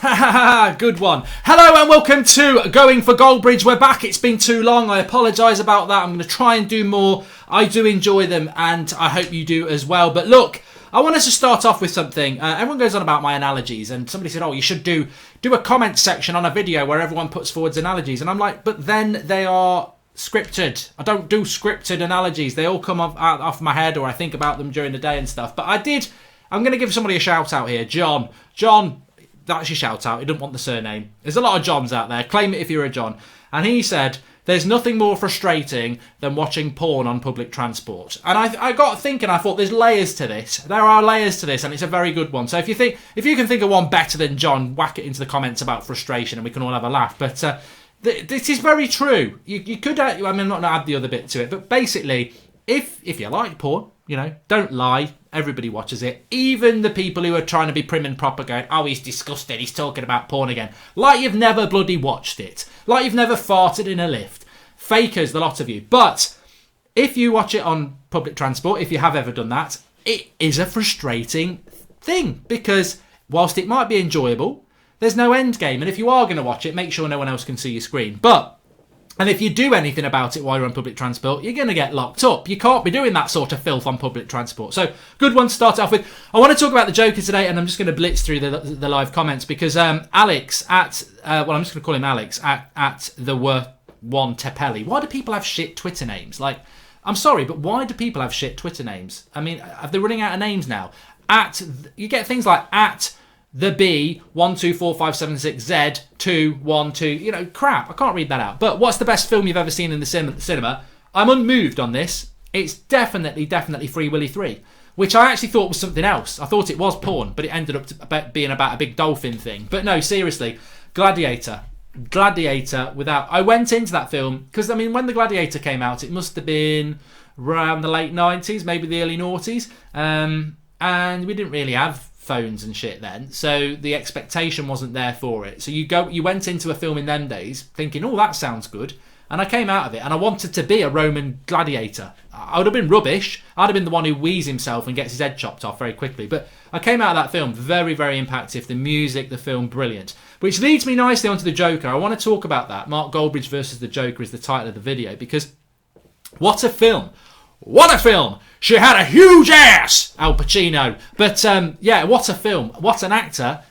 Good one. Hello and welcome to Going for Goldbridge. We're back. It's been too long. I apologise about that. I'm going to try and do more. I do enjoy them and I hope you do as well. But look, I want us to start off with something. Everyone goes on about my analogies and somebody said, oh, you should do a comment section on a video where everyone puts forward analogies. And I'm like, but then they are scripted. I don't do scripted analogies. They all come off my head or I think about them during the day and stuff. But I'm going to give somebody a shout out here. John, that's your shout out. He didn't want the surname. There's a lot of Johns out there. Claim it if you're a John. And he said, there's nothing more frustrating than watching porn on public transport. And I got thinking, I thought there's layers to this. There are layers to this, and it's a very good one. So if you can think of one better than John, whack it into the comments about frustration and we can all have a laugh. But this is very true. You could, I'm not going to add the other bit to it, but basically, if you like porn, don't lie. Everybody watches it. Even the people who are trying to be prim and proper going, oh, he's disgusted, he's talking about porn again. Like you've never bloody watched it. Like you've never farted in a lift. Fakers, the lot of you. But if you watch it on public transport, if you have ever done that, it is a frustrating thing. Because whilst it might be enjoyable, there's no end game. And if you are going to watch it, make sure no one else can see your screen. And if you do anything about it while you're on public transport, you're going to get locked up. You can't be doing that sort of filth on public transport. So, good one to start off with. I want to talk about the Joker today, and I'm just going to blitz through the live comments because Alex I'm just going to call him Alex at the one Tepelli. Why do people have shit Twitter names? Like, I'm sorry, but why do people have shit Twitter names? I mean, are they running out of names now? You get things like at the B 124576 Z 212. Crap. I can't read that out. But what's the best film you've ever seen in the cinema? I'm unmoved on this. It's definitely Free Willy 3, which I actually thought was something else. I thought it was porn, but it ended up being about a big dolphin thing. But no, seriously, Gladiator. I went into that film because when the Gladiator came out, it must have been around the late 90s, maybe the early noughties, and we didn't really have phones and shit then, so the expectation wasn't there for it. So you went into a film in them days thinking, oh, that sounds good, and I came out of it and I wanted to be a Roman gladiator. I would have been rubbish. I'd have been the one who wheezes himself and gets his head chopped off very quickly. But I came out of that film very, very impactful. The music, the film, brilliant. Which leads me nicely onto the Joker. I want to talk about that. Mark Goldbridge versus the Joker is the title of the video, because what a film. What a film! She had a huge ass! Al Pacino. But, what a film. What an actor.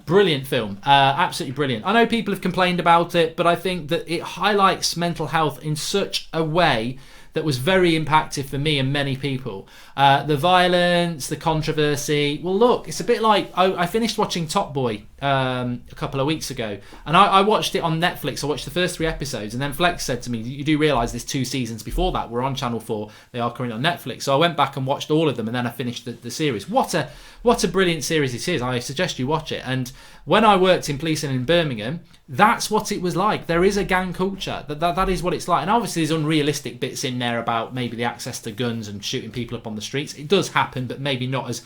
Brilliant film. Absolutely brilliant. I know people have complained about it, but I think that it highlights mental health in such a way that was very impactful for me and many people. The violence, the controversy. Well, look, it's a bit like I finished watching Top Boy a couple of weeks ago, and I watched it on Netflix. I watched the first 3 episodes, and then Flex said to me, you do realise there's 2 seasons before that were on Channel 4. They are currently on Netflix. So I went back and watched all of them, and then I finished the series. What a brilliant series it is. I suggest you watch it. And when I worked in policing in Birmingham, that's what it was like. There is a gang culture. That is what it's like. And obviously there's unrealistic bits in there about maybe the access to guns and shooting people up on the streets. It does happen, but maybe not as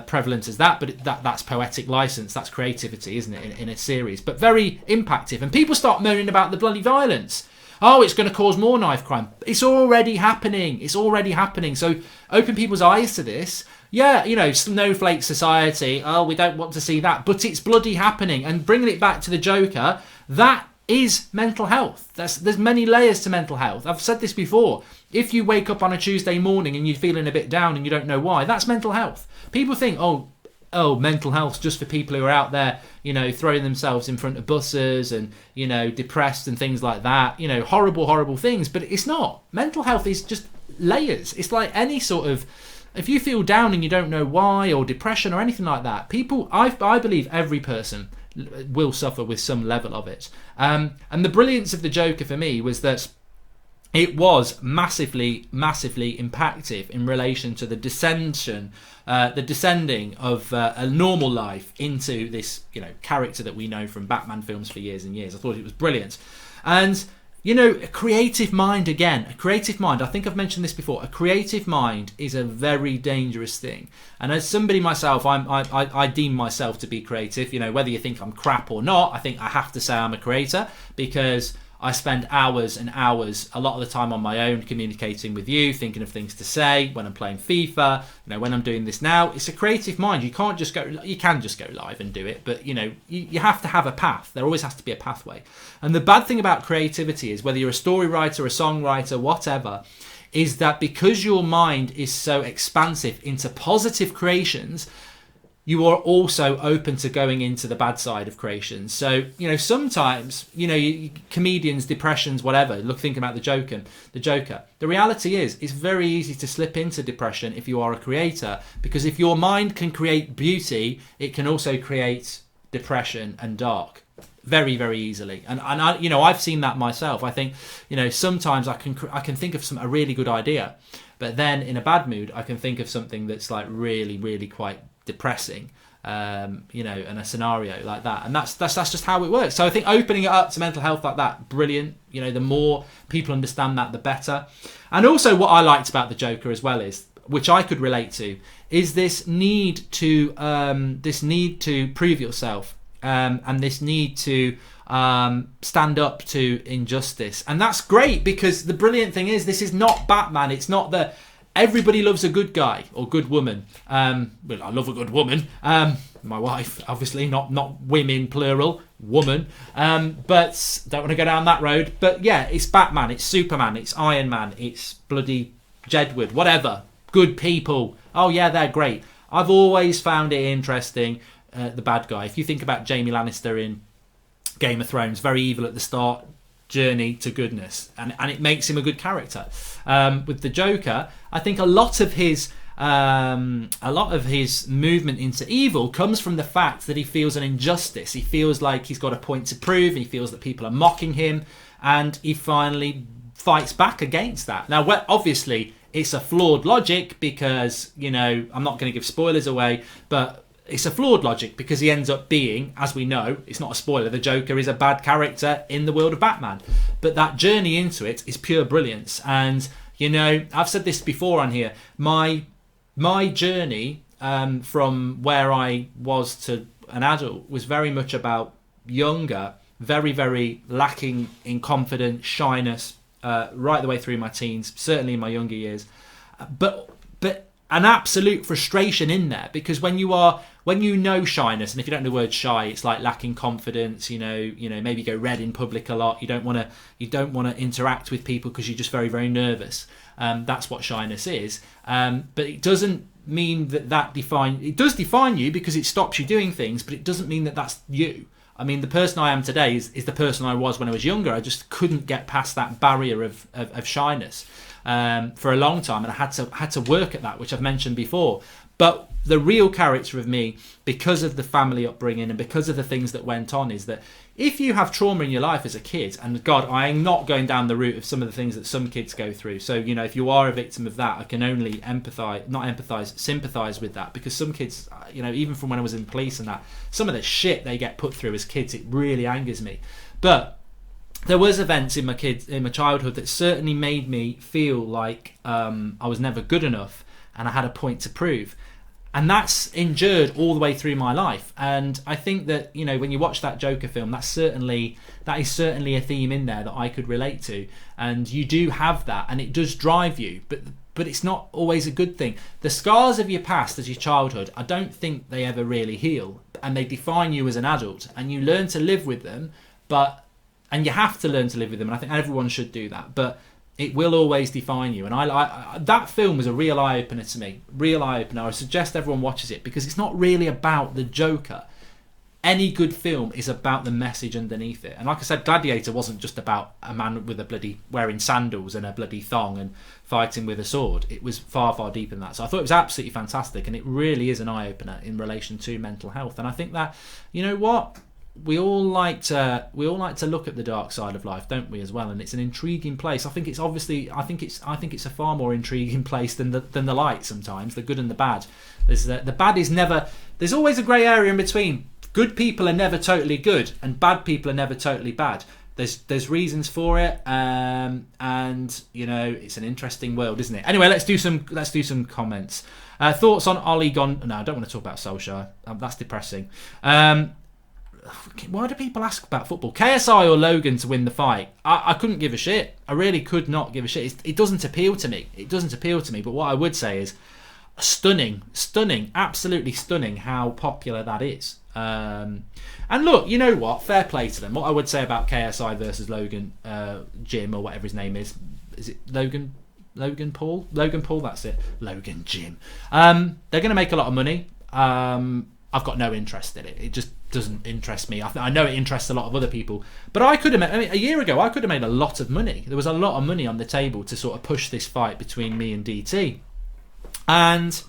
prevalent as that. But that's poetic license. That's creativity, isn't it, in a series? But very impactful. And people start moaning about the bloody violence. Oh, it's going to cause more knife crime. It's already happening. So open people's eyes to this. Yeah, snowflake society. Oh, we don't want to see that. But it's bloody happening. And bringing it back to the Joker, that is mental health. There's many layers to mental health. I've said this before. If you wake up on a Tuesday morning and you're feeling a bit down and you don't know why, that's mental health. People think, oh, mental health's just for people who are out there, throwing themselves in front of buses and, depressed and things like that. Horrible things. But it's not. Mental health is just layers. It's like any sort of... If you feel down and you don't know why, or depression or anything like that, I believe every person will suffer with some level of it. And the brilliance of the Joker for me was that it was massively impactful in relation to the descending of a normal life into this, character that we know from Batman films for years and years. I thought it was brilliant. And a creative mind again. A creative mind, I think I've mentioned this before, a creative mind is a very dangerous thing. And as somebody myself, I deem myself to be creative. Whether you think I'm crap or not, I think I have to say I'm a creator, because I spend hours and hours, a lot of the time on my own, communicating with you, thinking of things to say when I'm playing FIFA, when I'm doing this now. It's a creative mind. You can just go live and do it, but you have to have a path. There always has to be a pathway. And the bad thing about creativity is, whether you're a story writer, a songwriter, whatever, is that because your mind is so expansive into positive creations, you are also open to going into the bad side of creation. So, sometimes, comedians, depressions, whatever, thinking about the Joker. The reality is, it's very easy to slip into depression if you are a creator, because if your mind can create beauty, it can also create depression and dark very, very easily. And I, I've seen that myself. I think, sometimes I can think of a really good idea, but then in a bad mood, I can think of something that's like really, really quite depressing, and a scenario like that, and that's just how it works. So I think opening it up to mental health like that, brilliant. The more people understand that, the better. And also, what I liked about the Joker as well is, which I could relate to, is this need to prove yourself, and this need to stand up to injustice. And that's great, because the brilliant thing is, this is not Batman. It's not the everybody loves a good guy or good woman. Well, I love a good woman. My wife, obviously, not women, plural, woman. But don't want to go down that road. But yeah, it's Batman, it's Superman, it's Iron Man, it's bloody Jedward, whatever. Good people. Oh yeah, they're great. I've always found it interesting, the bad guy. If you think about Jaime Lannister in Game of Thrones, very evil at the start, journey to goodness, and it makes him a good character. With the Joker, I think a lot of his movement into evil comes from the fact that he feels an injustice. He feels like he's got a point to prove, and he feels that people are mocking him, and he finally fights back against that. Now, obviously, it's a flawed logic, because I'm not going to give spoilers away, but it's a flawed logic because he ends up being, as we know, it's not a spoiler, the Joker is a bad character in the world of Batman. But that journey into it is pure brilliance. And, I've said this before on here, my journey from where I was to an adult was very much about younger, very, very lacking in confidence, shyness, right the way through my teens, certainly in my younger years. But an absolute frustration in there, because when you know shyness, and if you don't know the word shy, it's like lacking confidence, maybe go red in public a lot. You don't want to interact with people because you're just very, very nervous. That's what shyness is. But it doesn't mean it does define you, because it stops you doing things, but it doesn't mean that that's you. I mean, the person I am today is the person I was when I was younger. I just couldn't get past that barrier of shyness for a long time, and I had to work at that, which I've mentioned before. But the real character of me, because of the family upbringing and because of the things that went on, is that if you have trauma in your life as a kid, and God, I am not going down the route of some of the things that some kids go through. So, if you are a victim of that, I can only sympathise with that, because some kids, even from when I was in police and that, some of the shit they get put through as kids, it really angers me. But there was events in my childhood that certainly made me feel like I was never good enough, and I had a point to prove. And that's endured all the way through my life. And I think that, when you watch that Joker film, that is certainly a theme in there that I could relate to. And you do have that, and it does drive you, but it's not always a good thing. The scars of your past as your childhood, I don't think they ever really heal, and they define you as an adult, and you learn to live with them, and you have to learn to live with them, and I think everyone should do that. But it will always define you. And I that film was a real eye-opener to me. Real eye-opener. I suggest everyone watches it, because it's not really about the Joker. Any good film is about the message underneath it. And like I said, Gladiator wasn't just about a man with a bloody wearing sandals and a bloody thong and fighting with a sword. It was far, far deeper than that. So I thought it was absolutely fantastic, and it really is an eye-opener in relation to mental health. And I think that, we all like to look at the dark side of life, don't we, as well? And it's an intriguing place. I think it's a far more intriguing place than the light sometimes, the good and the bad. The bad is never. There's always a grey area in between. Good people are never totally good, and bad people are never totally bad. There's reasons for it, and it's an interesting world, isn't it? Anyway, let's do some comments. Thoughts on Ollie gone? No, I don't want to talk about Solskjaer. That's depressing. why do people ask about football? KSI or Logan to win the fight? I couldn't give a shit. I really could not give a shit. It doesn't appeal to me. It doesn't appeal to me. But what I would say is stunning, absolutely stunning how popular that is. And look, you know what? Fair play to them. What I would say about KSI versus Logan Jim, or whatever his name is it Logan Paul? Logan Paul, that's it. Logan Jim. They're going to make a lot of money. I've got no interest in it. It just doesn't interest me. I know it interests a lot of other people. But a year ago, I could have made a lot of money. There was a lot of money on the table to sort of push this fight between me and DT. And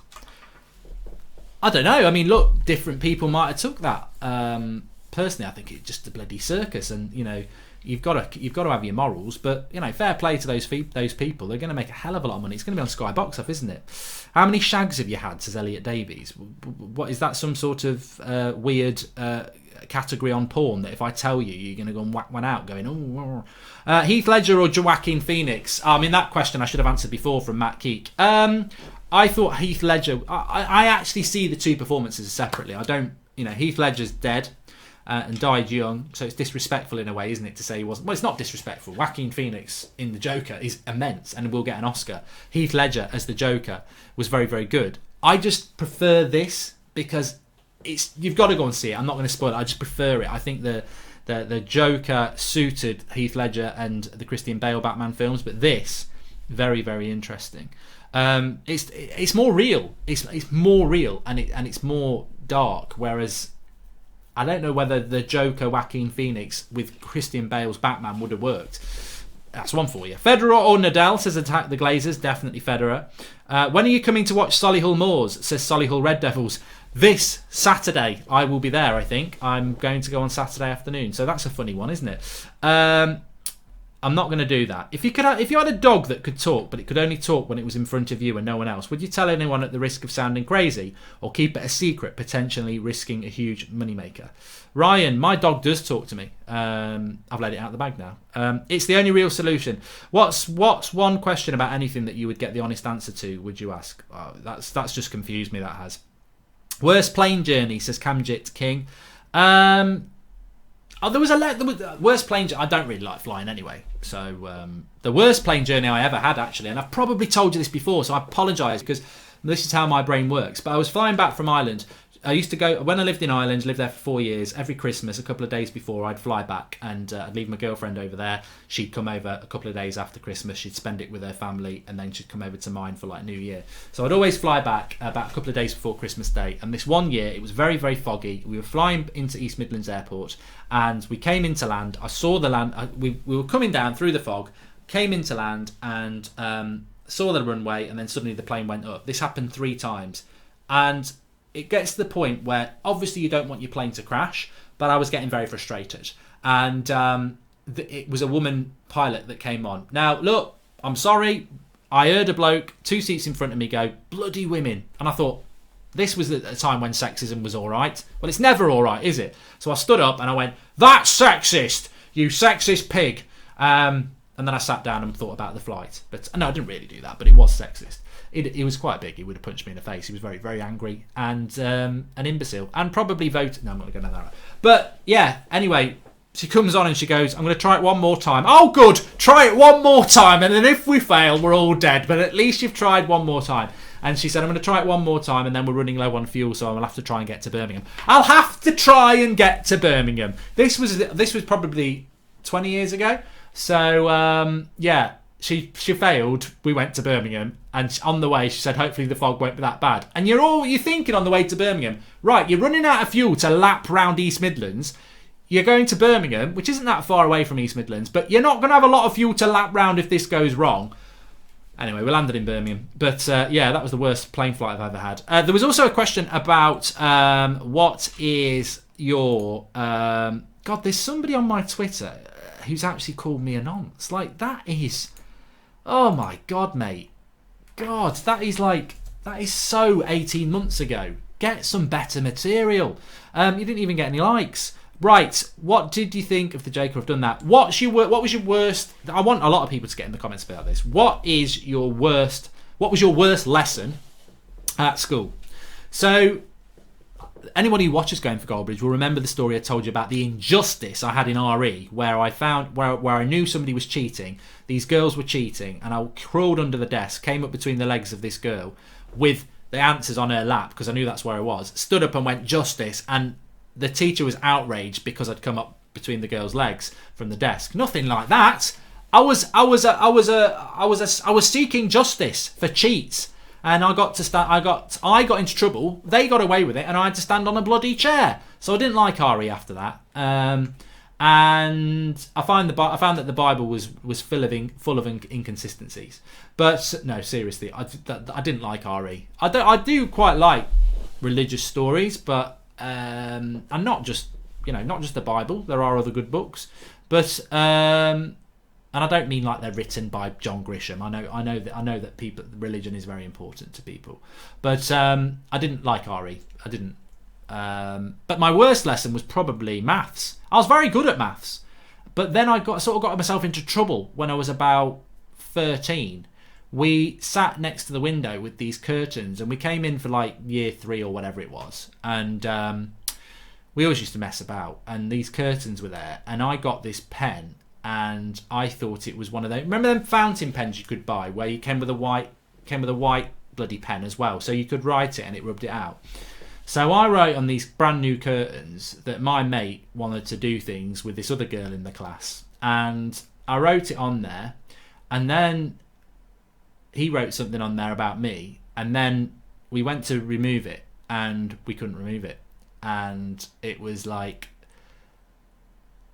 I don't know. I mean, look, different people might have took that. Personally, I think it's just a bloody circus, and you know, you've got to have your morals. But you know, fair play to those people. They're going to make a hell of a lot of money. It's going to be on Sky Box Office, isn't it? How many shags have you had? Says Elliot Davies. What is that? Some sort of weird category on porn that if I tell you, you're going to go and whack one out, going, oh. Heath Ledger or Joaquin Phoenix? I mean, that question I should have answered before from Matt Keek. I thought Heath Ledger. I actually see the two performances separately. I don't. You know, Heath Ledger's dead. And died young, so it's disrespectful in a way, isn't it, to say he wasn't? Well, it's not disrespectful. Joaquin Phoenix in The Joker is immense and will get an Oscar. Heath Ledger as the Joker was very, very good. I just prefer this because you've got to go and see it. I'm not going to spoil it. I just prefer it. I think the Joker suited Heath Ledger and the Christian Bale Batman films, but this very, very interesting. It's more real. It's more real and it's more dark, whereas I don't know whether the Joker Joaquin Phoenix with Christian Bale's Batman would have worked. That's one for you. Federer or Nadal, says Attack the Glazers. Definitely Federer. When are you coming to watch Solihull Moors, says Solihull Red Devils? This Saturday. I will be there, I think. I'm going to go on Saturday afternoon. So that's a funny one, isn't it? I'm not going to do that. If you had a dog that could talk, but it could only talk when it was in front of you and no one else, would you tell anyone at the risk of sounding crazy, or keep it a secret, potentially risking a huge moneymaker? Ryan, my dog does talk to me. I've let it out of the bag now. It's the only real solution. What's one question about anything that you would get the honest answer to? Would you ask? Oh, that's just confused me. That has. Worst plane journey, says Camjit King. There was worst plane. I don't really like flying anyway. So the worst plane journey I ever had, actually, and I've probably told you this before, so I apologise because this is how my brain works. But I was flying back from Ireland. I used to go, when I lived in Ireland, lived there for 4 years, every Christmas, a couple of days before, I'd fly back and I'd leave my girlfriend over there. She'd come over a couple of days after Christmas. She'd spend it with her family and then she'd come over to mine for like New Year. So I'd always fly back about a couple of days before Christmas Day. And this one year, it was very, very foggy. We were flying into East Midlands Airport and we came into land. I saw the land. We were coming down through the fog, came into land and saw the runway, and then suddenly the plane went up. This happened 3 times. And it gets to the point where obviously you don't want your plane to crash, but I was getting very frustrated. And it was a woman pilot that came on. Now, look, I'm sorry. I heard a bloke 2 seats in front of me go, bloody women. And I thought, this was a time when sexism was all right. Well, it's never all right, is it? So I stood up and I went, that's sexist, you sexist pig. And then I sat down and thought about the flight. But no, I didn't really do that, but it was sexist. He was quite big. He would have punched me in the face. He was very, very angry and an imbecile. And probably voted... No, I'm not going to go down that route. But, yeah, anyway, she comes on and she goes, I'm going to try it one more time. Oh, good. Try it one more time. And then if we fail, we're all dead. But at least you've tried one more time. And she said, I'm going to try it one more time and then we're running low on fuel, so I'll have to try and get to Birmingham. I'll have to try and get to Birmingham. This was probably 20 years ago. So, yeah. She failed. We went to Birmingham, and on the way she said, hopefully the fog won't be that bad. And you're thinking on the way to Birmingham, right, you're running out of fuel to lap round East Midlands. You're going to Birmingham, which isn't that far away from East Midlands, but you're not going to have a lot of fuel to lap round if this goes wrong. Anyway, we landed in Birmingham. But yeah, that was the worst plane flight I've ever had. There was also a question about what is your... God, there's somebody on my Twitter who's actually called me a nonce. Like, that is... Oh my God, mate. God, that is so 18 months ago. Get some better material. You didn't even get any likes. Right, what did you think of the Joker? I've done that. What was your worst... I want a lot of people to get in the comments about this. What was your worst lesson at school? So, anyone who watches Going for Goldbridge will remember the story I told you about the injustice I had in RE, where I knew somebody was cheating. These girls were cheating, and I crawled under the desk, came up between the legs of this girl with the answers on her lap because I knew that's where I was. Stood up and went justice, and the teacher was outraged because I'd come up between the girl's legs from the desk. Nothing like that. I was seeking justice for cheats. And I got into trouble. They got away with it, and I had to stand on a bloody chair. So I didn't like RE after that. And I found that the Bible was full of inconsistencies. But no, seriously, I didn't like RE. I do quite like religious stories, but and not just the Bible. There are other good books, but. And I don't mean like they're written by John Grisham. I know that people, religion is very important to people, but I didn't like RE. I didn't. But my worst lesson was probably maths. I was very good at maths, but then I got myself into trouble when I was about 13. We sat next to the window with these curtains, and we came in for like year 3 or whatever it was, and we always used to mess about. And these curtains were there, and I got this pen. And I thought it was one of those. Remember them fountain pens you could buy, where you came with a white bloody pen as well, so you could write it and it rubbed it out. So I wrote on these brand new curtains that my mate wanted to do things with this other girl in the class, and I wrote it on there, and then he wrote something on there about me, and then we went to remove it, and we couldn't remove it, and it was like.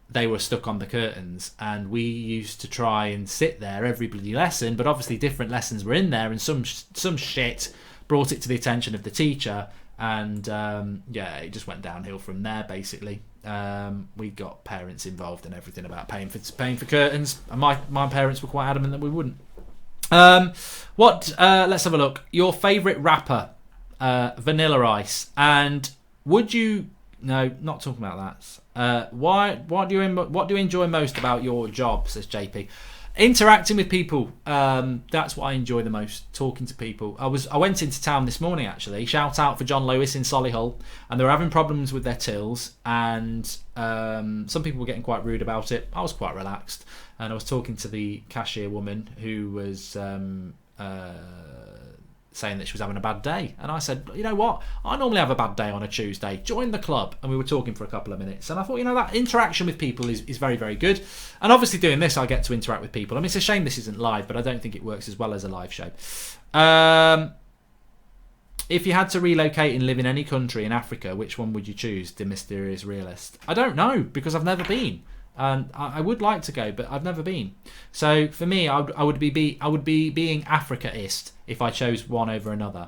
They were stuck on the curtains, and we used to try and sit there every bloody lesson, but obviously different lessons were in there, and some shit brought it to the attention of the teacher, and it just went downhill from there basically. We got parents involved and everything about paying for curtains, and my parents were quite adamant that we wouldn't. Let's have a look. Your favourite rapper, Vanilla Ice, and would you? No, not talking about that. What do you enjoy most about your job? Says JP. Interacting with people. That's what I enjoy the most. Talking to people. I went into town this morning actually. Shout out for John Lewis in Solihull, and they were having problems with their tills, and some people were getting quite rude about it. I was quite relaxed, and I was talking to the cashier woman who was saying that she was having a bad day, and I said, you know what, I normally have a bad day on a Tuesday, join the club. And we were talking for a couple of minutes, and I thought, that interaction with people is very, very good. And obviously doing this, I get to interact with people. I mean, it's a shame this isn't live, but I don't think it works as well as a live show. If you had to relocate and live in any country in Africa, which one would you choose? The mysterious realist. I don't know, because I've never been. And I would like to go, but I've never been. So for me, I would be being Africaist if I chose one over another.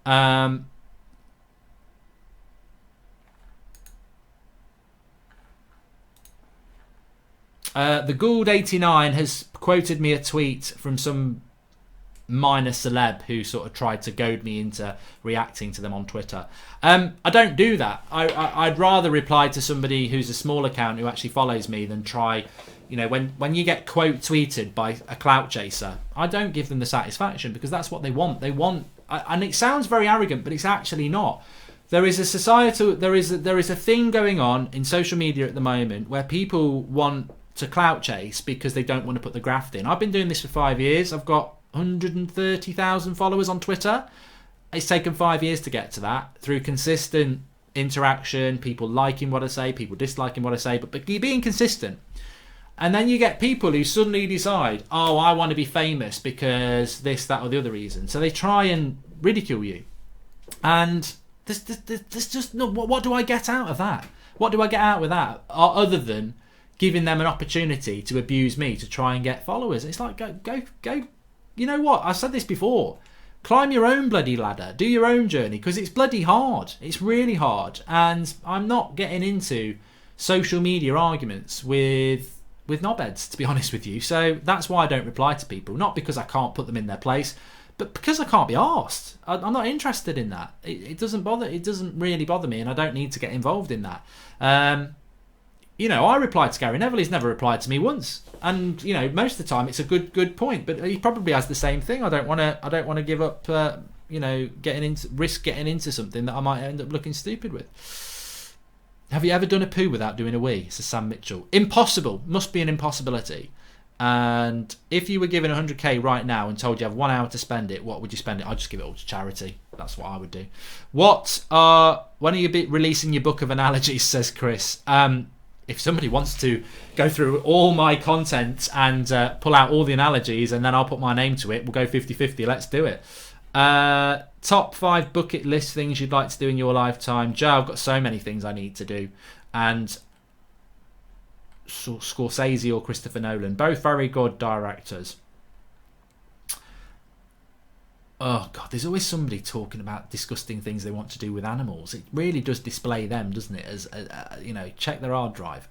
The Gould89 has quoted me a tweet from some minor celeb who sort of tried to goad me into reacting to them on Twitter. I don't do that. I'd rather reply to somebody who's a small account who actually follows me than try, when you get quote tweeted by a clout chaser, I don't give them the satisfaction, because that's what they want. They want, and it sounds very arrogant, but it's actually not. There is a thing going on in social media at the moment where people want to clout chase because they don't want to put the graft in. I've been doing this for 5 years. I've got 130,000 followers on Twitter. It's taken 5 years to get to that through consistent interaction, people liking what I say, people disliking what I say, but being consistent. And then you get people who suddenly decide, oh, I want to be famous because this, that, or the other reason. So they try and ridicule you. And there's just no. What do I get out of that? What do I get out with that other than giving them an opportunity to abuse me to try and get followers? It's like go. You know what? I've said this before. Climb your own bloody ladder. Do your own journey, because it's bloody hard. It's really hard. And I'm not getting into social media arguments with knobheads, to be honest with you. So that's why I don't reply to people. Not because I can't put them in their place, but because I can't be arsed. I'm not interested in that. It doesn't really bother me, and I don't need to get involved in that. I replied to Gary Neville. He's never replied to me once, and most of the time it's a good point. But he probably has the same thing. I don't want to give up getting into something that I might end up looking stupid with. Have you ever done a poo without doing a wee? Says Sam Mitchell. Impossible. Must be an impossibility. And if you were given 100k right now and told you have 1 hour to spend it, what would you spend it? I'd just give it all to charity. That's what I would do. When are you releasing your book of analogies? Says Chris. If somebody wants to go through all my content and pull out all the analogies and then I'll put my name to it, we'll go 50-50. Let's do it. Top 5 bucket list things you'd like to do in your lifetime. Joe, I've got so many things I need to do. And Scorsese or Christopher Nolan, both very good directors. Oh God, there's always somebody talking about disgusting things they want to do with animals. It really does display them, doesn't it? As check their hard drive.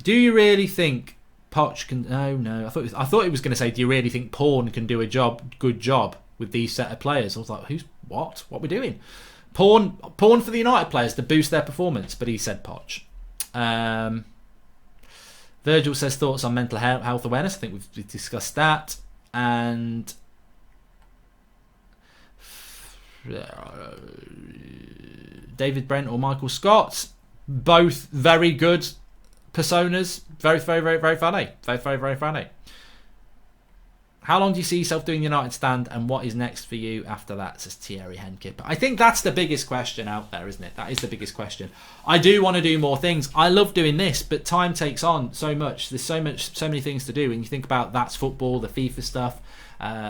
Do you really think Poch can? No. I thought he was going to say, do you really think porn can do a good job with these set of players? I was like, what? What are we doing? Porn for the United players to boost their performance, but he said Poch. Virgil says thoughts on mental health awareness. I think we've discussed that. And David Brent or Michael Scott, both very good personas. Very, very, very, very funny. Very, very, very funny. How long do you see yourself doing United stand, and what is next for you after that, says Thierry Henkipper. I think that's the biggest question out there, isn't it? That is the biggest question. I do want to do more things. I love doing this, but time takes on so much. There's so many things to do. And you think about That's Football, the FIFA stuff,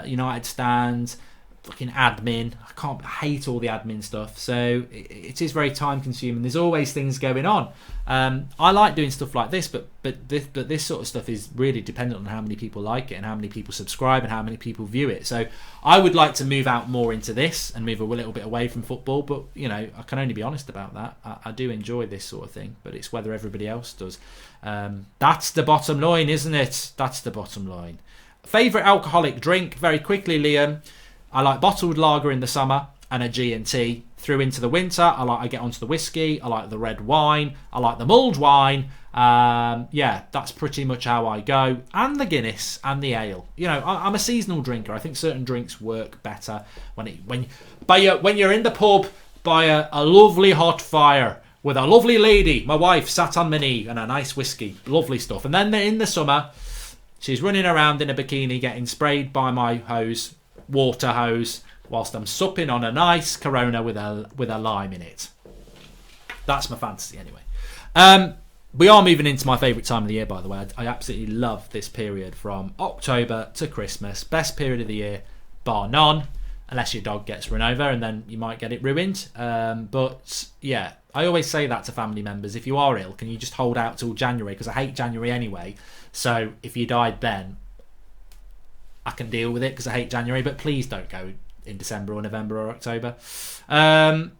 United stand, fucking admin. I hate all the admin stuff. So it is very time consuming. There's always things going on. I like doing stuff like this, but this sort of stuff is really dependent on how many people like it and how many people subscribe and how many people view it. So I would like to move out more into this and move a little bit away from football, but I can only be honest about that. I do enjoy this sort of thing, but it's whether everybody else does. That's the bottom line, isn't it? That's the bottom line. Favourite alcoholic drink? Very quickly, Liam. I like bottled lager in the summer and a G&T. Through into the winter, I get onto the whiskey. I like the red wine. I like the mulled wine. That's pretty much how I go. And the Guinness and the ale. I'm a seasonal drinker. I think certain drinks work better when you're in the pub by a lovely hot fire with a lovely lady, my wife, sat on my knee, and a nice whiskey. Lovely stuff. And then in the summer, she's running around in a bikini getting sprayed by my water hose, whilst I'm supping on a nice Corona with a lime in it. That's my fantasy anyway. We are moving into my favourite time of the year, by the way. I absolutely love this period from October to Christmas. Best period of the year, bar none, unless your dog gets run over and then you might get it ruined. But yeah, I always say that to family members. If you are ill, can you just hold out till January? Because I hate January anyway. So if you died then, I can deal with it because I hate January, but please don't go in December or November or October. Thanks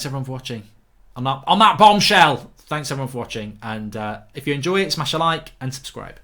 everyone for watching. On that bombshell, thanks everyone for watching, and if you enjoy it, smash a like and subscribe.